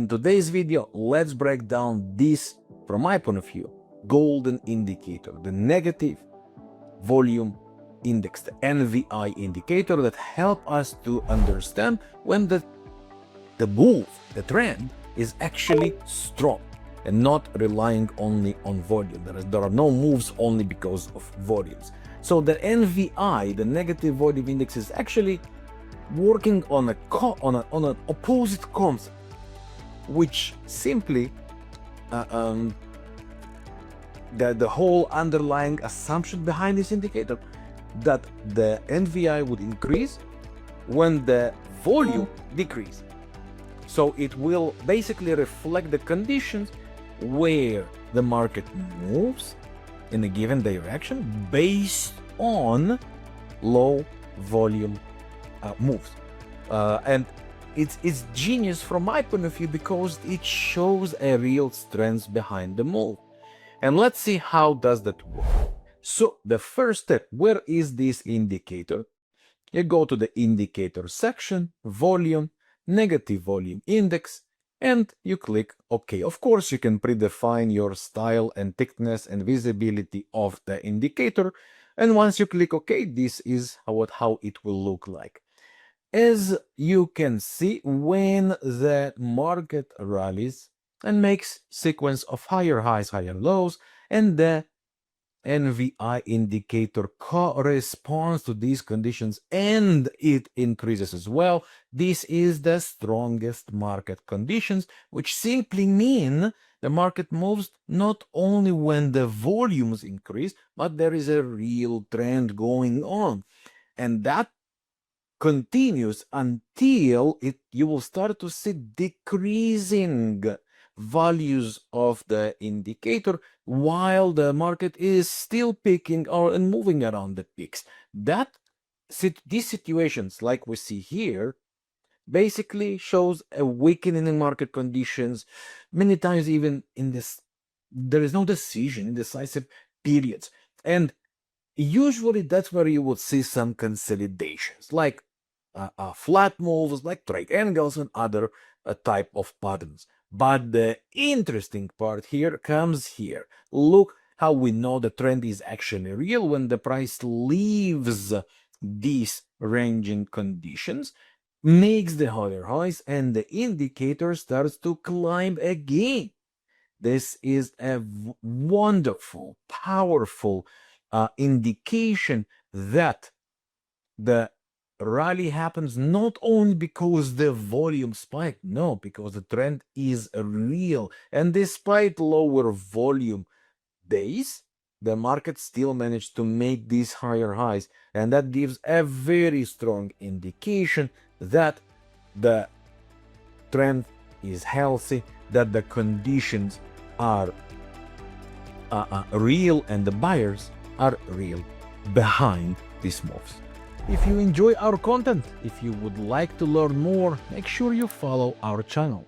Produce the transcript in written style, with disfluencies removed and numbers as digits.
in today's video, let's break down this, from my point of view, golden indicator, the negative volume index, the NVI indicator that help us to understand when the move, the trend, is actually strong and not relying only on volume. There are no moves only because of volumes. So the NVI, the negative volume index, is actually working on an opposite concept, which simply the whole underlying assumption behind this indicator, that the NVI would increase when the volume decreases. So it will basically reflect the conditions where the market moves in a given direction based on low volume moves. And it's genius from my point of view because it shows a real strength behind the move. And let's see how does that work. So the first step, where is this indicator? You go to the indicator section, volume, negative volume index, and you click OK. Of course, you can predefine your style and thickness and visibility of the indicator. And once you click OK, this is how it will look like. As you can see, when the market rallies and makes sequence of higher highs, higher lows, and the NVI indicator corresponds to these conditions and it increases as well, this is the strongest market conditions, which simply mean the market moves not only when the volumes increase, but there is a real trend going on. And that continues until you will start to see decreasing values of the indicator while the market is still peaking and moving around the peaks. These situations, like we see here, basically shows a weakening in market conditions. Many times even in this, there is no decision, indecisive periods. And usually that's where you would see some consolidations, like flat moves, like trade angles and other type of patterns. But the interesting part here comes here. Look how we know the trend is actually real when the price leaves these ranging conditions, makes the higher highs, and the indicator starts to climb again. This is a wonderful, powerful indication that the rally happens not only because the volume spiked, no, because the trend is real. And despite lower volume days, the market still managed to make these higher highs. And that gives a very strong indication that the trend is healthy, that the conditions are real and the buyers are real behind these moves. If you enjoy our content, if you would like to learn more, make sure you follow our channel.